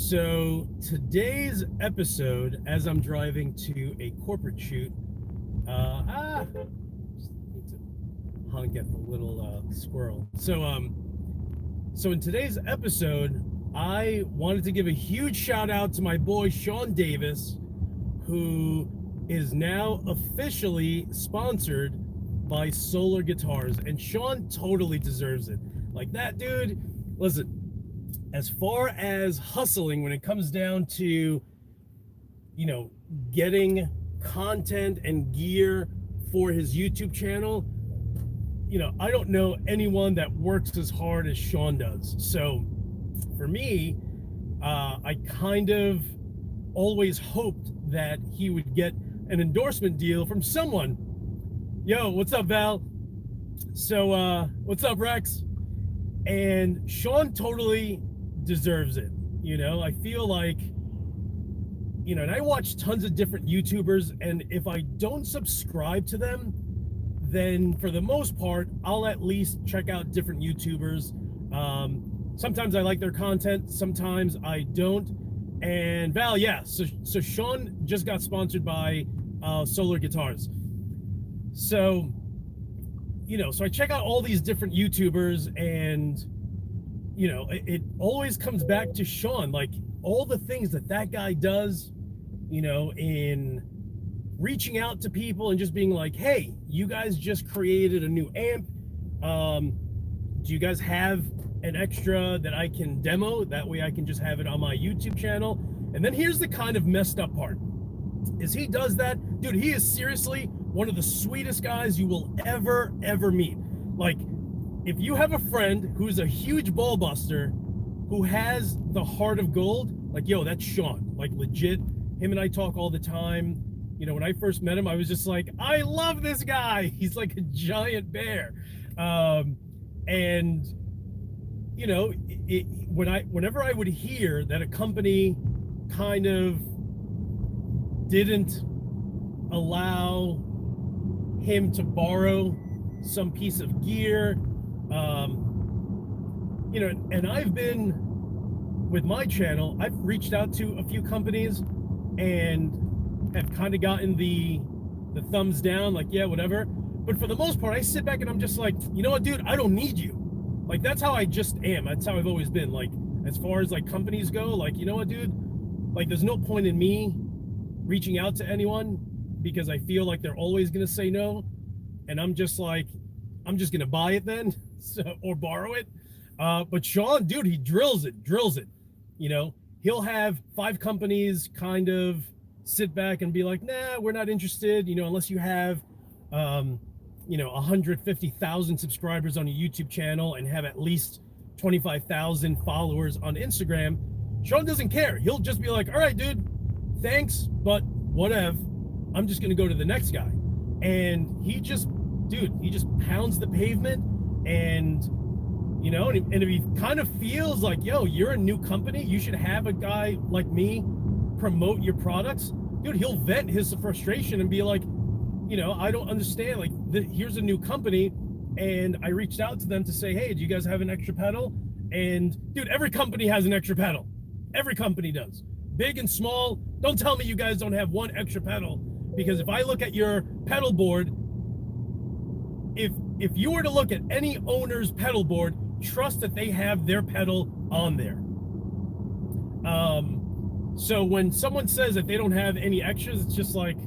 So today's episode, as I'm driving to a corporate shoot, just need to honk at the little squirrel. So in today's episode, I wanted to give a huge shout out to my boy Shawn Davis, who is now officially sponsored by Solar Guitars, and Shawn totally deserves it. Like, that dude, listen, as far as hustling when it comes down to, getting content and gear for his YouTube channel, I don't know anyone that works as hard as Shawn does. So for me, I kind of always hoped that he would get an endorsement deal from someone. Yo, what's up, Val? So, what's up, Rex? And Shawn totally deserves it. I feel like, and I watch tons of different YouTubers, and if I don't subscribe to them, then for the most part, I'll at least check out different YouTubers. Sometimes I like their content, sometimes I don't. And Val, yeah, so Shawn just got sponsored by Solar Guitars. So, so I check out all these different YouTubers, and, it always comes back to Shawn, like all the things that guy does, in reaching out to people and just being like, hey, you guys just created a new amp. Do you guys have an extra that I can demo? That way I can just have it on my YouTube channel. And then here's the kind of messed up part, is he does that. Dude, he is seriously one of the sweetest guys you will ever meet. Like, if you have a friend who's a huge ball buster, who has the heart of gold, like, yo, that's Shawn. Like, legit, him and I talk all the time. When I first met him, I was just like, I love this guy. He's like a giant bear. And whenever I would hear that a company kind of didn't allow him to borrow some piece of gear, and I've been, with my channel, I've reached out to a few companies and have kind of gotten the thumbs down, like, yeah, whatever. But for the most part, I sit back and I'm just like, you know what, dude, I don't need you. Like, that's how I just am. That's how I've always been. Like, as far as like companies go, like, you know what, dude, like, there's no point in me reaching out to anyone, because I feel like they're always going to say no. And I'm just like, I'm just going to buy it then, or borrow it. But Shawn, dude, he drills it. He'll have 5 companies kind of sit back and be like, nah, we're not interested, unless you have, 150,000 subscribers on a YouTube channel and have at least 25,000 followers on Instagram. Shawn doesn't care. He'll just be like, all right, dude, thanks, but whatever. I'm just going to go to the next guy. And he just pounds the pavement, and, and if he kind of feels like, yo, you're a new company, you should have a guy like me promote your products, dude, he'll vent his frustration and be like, I don't understand, like, here's a new company, and I reached out to them to say, hey, do you guys have an extra pedal? And, dude, every company has an extra pedal. Every company does. Big and small. Don't tell me you guys don't have one extra pedal, because if I look at your pedal board, if you were to look at any owner's pedal board, trust that they have their pedal on there. So when someone says that they don't have any extras, it's just like,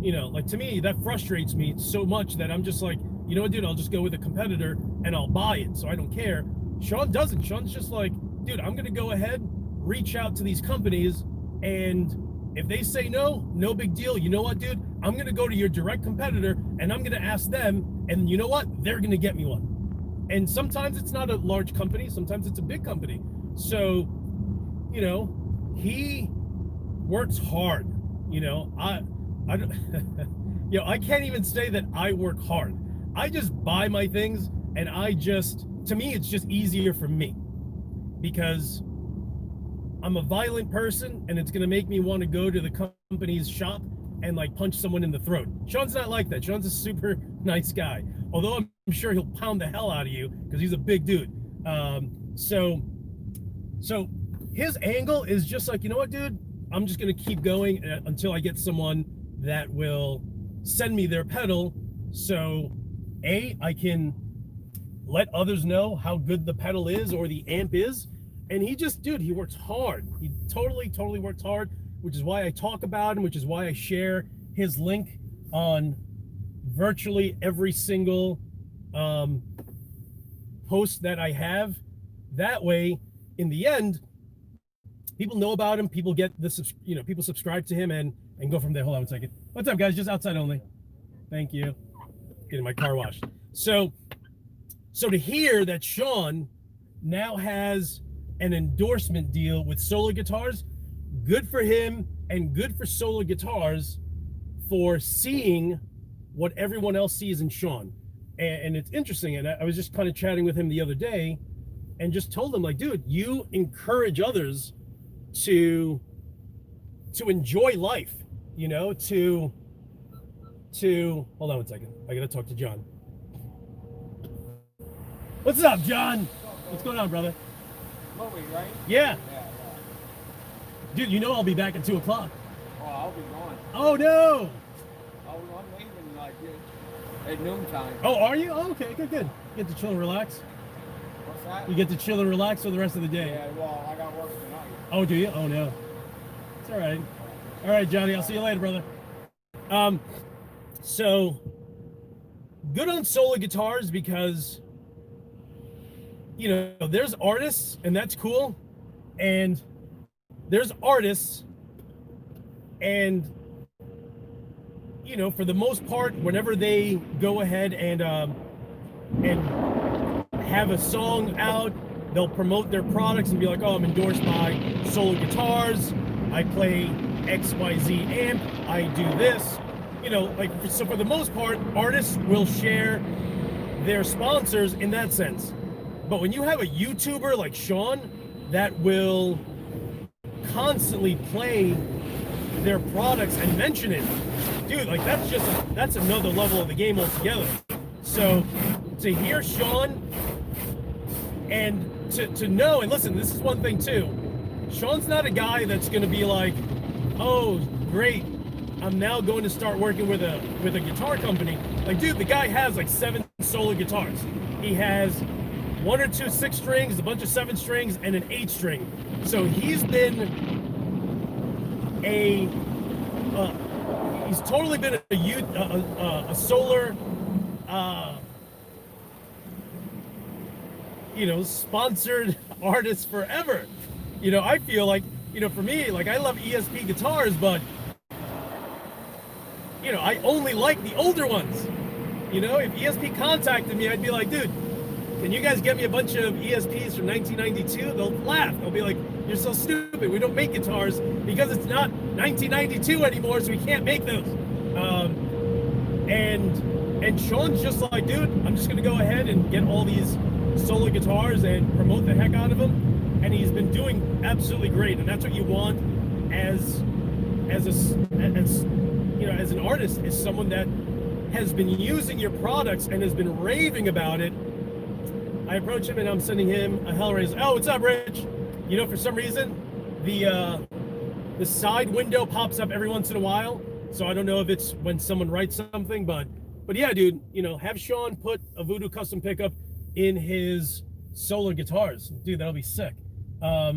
like, to me, that frustrates me so much that I'm just like, you know what, dude, I'll just go with a competitor and I'll buy it, so I don't care. Shawn doesn't. Shawn's just like, dude, I'm going to go ahead, reach out to these companies, and if they say no, no big deal. You know what, dude? I'm going to go to your direct competitor and I'm going to ask them, and you know what? They're going to get me one. And sometimes it's not a large company. Sometimes it's a big company. So, he works hard. I don't, I can't even say that I work hard. I just buy my things, and to me, it's just easier for me, because I'm a violent person, and it's going to make me want to go to the company's shop and like punch someone in the throat. Shawn's not like that. Shawn's a super nice guy, although I'm sure he'll pound the hell out of you because he's a big dude. So his angle is just like, you know what, dude, I'm just gonna keep going until I get someone that will send me their pedal, so I can let others know how good the pedal is or the amp is. And he just, dude, he works hard. He totally works hard, which is why I talk about him, which is why I share his link on virtually every single post that I have. That way, in the end, people know about him, people get the, people subscribe to him and go from there. Hold on 1 second. What's up, guys? Just outside only. Thank you. Getting my car washed. So to hear that Shawn now has an endorsement deal with Solar Guitars, good for him and good for Solar Guitars for seeing what everyone else sees in Shawn. And it's interesting, and I was just kind of chatting with him the other day and just told him, like, dude, you encourage others to enjoy life, to hold on 1 second. I gotta talk to John. What's up, John? What's going on, brother? Chloe, right? Yeah. Yeah. Dude, I'll be back at 2 o'clock. Oh, I'll be gone. Oh, no. I'm leaving like at noontime. Oh, are you? Oh, okay, good. You get to chill and relax? What's that? You get to chill and relax for the rest of the day? Yeah, well, I got work tonight. Oh, do you? Oh, no. It's all right. All right, Johnny, I'll see you later, brother. So, good on Solar Guitars because, there's artists, and that's cool, and there's artists, and, for the most part, whenever they go ahead and have a song out, they'll promote their products and be like, oh, I'm endorsed by Solar Guitars, I play XYZ amp, I do this, so for the most part, artists will share their sponsors in that sense. But when you have a YouTuber like Shawn that will constantly play their products and mention it, dude, like that's another level of the game altogether. So to hear Shawn and to know, and listen, this is one thing too, Shawn's not a guy that's going to be like, oh, great, I'm now going to start working with a guitar company. Like, dude, the guy has like 7 Solar Guitars. He has 1 or 2 6 strings, a bunch of 7 strings, and an 8 string. So he's been he's totally been a solar, sponsored artist forever. I feel like, for me, like, I love ESP guitars, but I only like the older ones. If ESP contacted me, I'd be like, dude, can you guys get me a bunch of ESPs from 1992? They'll laugh. They'll be like, you're so stupid. We don't make guitars because it's not 1992 anymore, so we can't make those. And Shawn's just like, dude, I'm just gonna go ahead and get all these Solar Guitars and promote the heck out of them. And he's been doing absolutely great. And that's what you want as an artist, is someone that has been using your products and has been raving about it. I approach him and I'm sending him a Hellraiser. Oh, what's up, Rich? For some reason, the side window pops up every once in a while. So I don't know if it's when someone writes something, but yeah, dude, have Shawn put a Voodoo custom pickup in his Solar Guitars. Dude, that'll be sick. But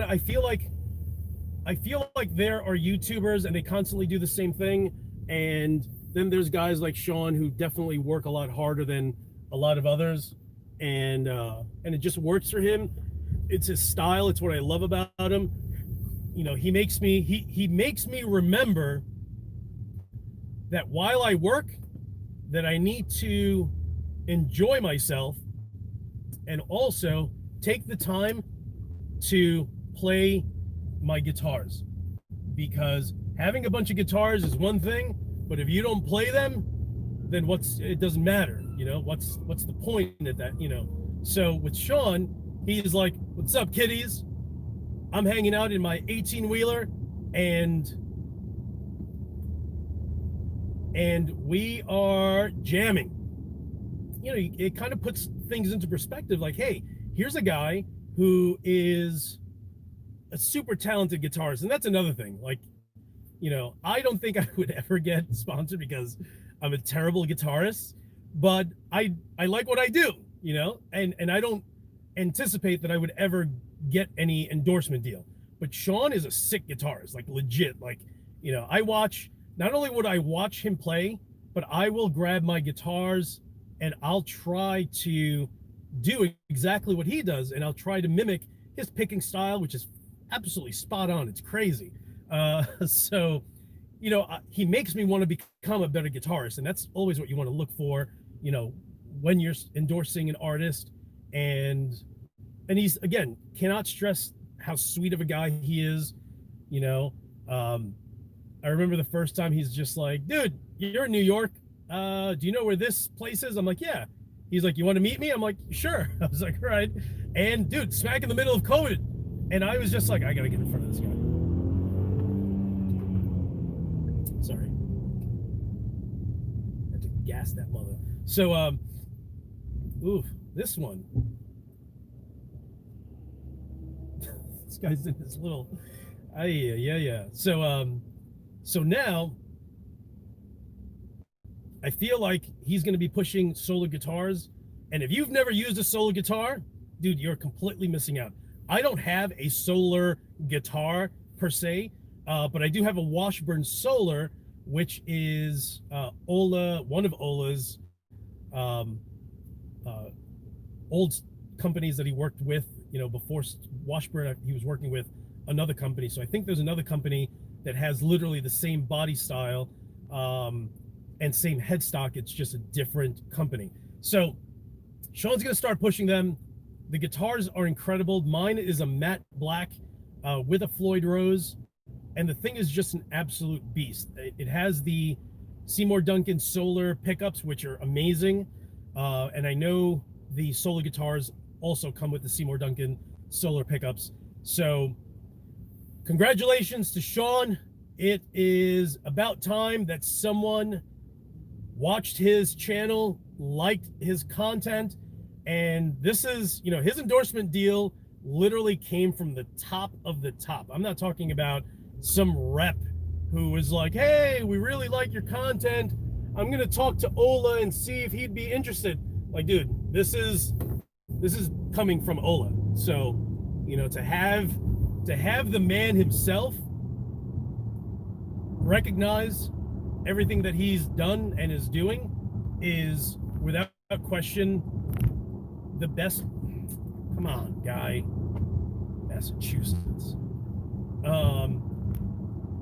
I feel like there are YouTubers and they constantly do the same thing. And then there's guys like Shawn who definitely work a lot harder than a lot of others, and it just works for him. It's his style. It's what I love about him. He makes me remember that while I work, that I need to enjoy myself and also take the time to play my guitars, because having a bunch of guitars is one thing, but if you don't play them, then it doesn't matter. What's the point at that? So with Shawn, he's like, what's up, kiddies? I'm hanging out in my 18-wheeler and we are jamming. It kind of puts things into perspective, like, hey, here's a guy who is a super talented guitarist. And that's another thing. Like, you know, I don't think I would ever get sponsored because I'm a terrible guitarist, but I like what I do, you know, and I don't anticipate that I would ever get any endorsement deal. But Shawn is a sick guitarist, like legit. Like, you know, not only would I watch him play, but I will grab my guitars and I'll try to do exactly what he does, and I'll try to mimic his picking style, which is absolutely spot on. It's crazy. So, you know, he makes me want to become a better guitarist, and that's always what you want to look for, you know, when you're endorsing an artist. And he's, again, cannot stress how sweet of a guy he is. You know, I remember the first time he's just like, dude, you're in New York. Do you know where this place is? I'm like, yeah. He's like, you want to meet me? I'm like, sure. I was like, all right. And dude, smack in the middle of COVID. And I was just like, I got to get in front of this guy. Sorry. I had to gas that mother. So, oof, this one. This guy's in this little, yeah. So now, I feel like he's going to be pushing solar guitars. And if you've never used a solar guitar, dude, you're completely missing out. I don't have a solar guitar per se, but I do have a Washburn Solar, which is Ola, one of Ola's old companies that he worked with. You know, before Washburn, he was working with another company. So I think there's another company that has literally the same body style and same headstock. It's just a different company. So Shawn's going to start pushing them. The guitars are incredible. Mine is a matte black with a Floyd Rose. And the thing is just an absolute beast. It has the Seymour Duncan Solar pickups, which are amazing. And I know the Solar guitars also come with the Seymour Duncan Solar pickups. So congratulations to Shawn. It is about time that someone watched his channel, liked his content, and this is, you know, his endorsement deal literally came from the top of the top. I'm not talking about some rep who was like, hey, we really like your content. I'm going to talk to Ola and see if he'd be interested. Like, dude, this is coming from Ola. So, you know, to have the man himself recognize everything that he's done and is doing is without question the best. Come on, guy. Massachusetts.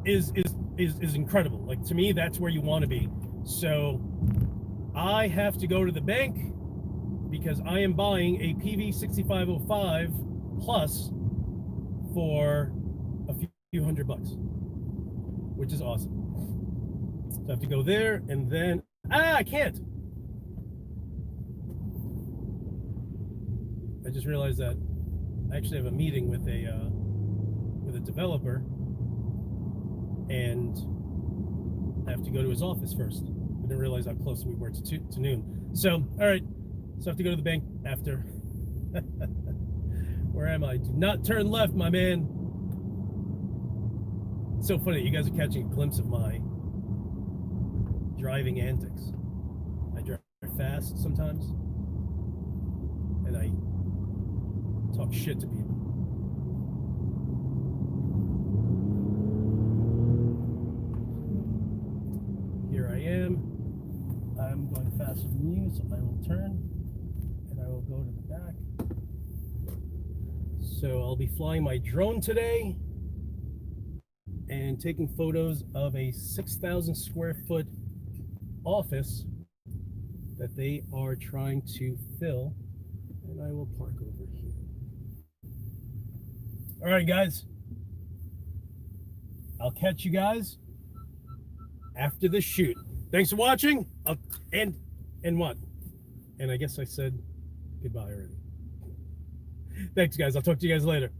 Is incredible. Like, to me, that's where you want to be. So I have to go to the bank because I am buying a PV6505 Plus for a few $100, which is awesome. So I have to go there, and then I can't. I just realized that I actually have a meeting with a developer, and I have to go to his office first. I didn't realize how close we were to noon. So, all right. So I have to go to the bank after. Where am I? Do not turn left, my man. It's so funny. You guys are catching a glimpse of my driving antics. I drive fast sometimes, and I talk shit to people. Here I am. I'm going faster than you, so I will turn and I will go to the back. So I'll be flying my drone today and taking photos of a 6,000 square foot office that they are trying to fill, and I will park over here. All right, guys. I'll catch you guys after the shoot. Thanks for watching. And what? And I guess I said goodbye already. Thanks, guys. I'll talk to you guys later.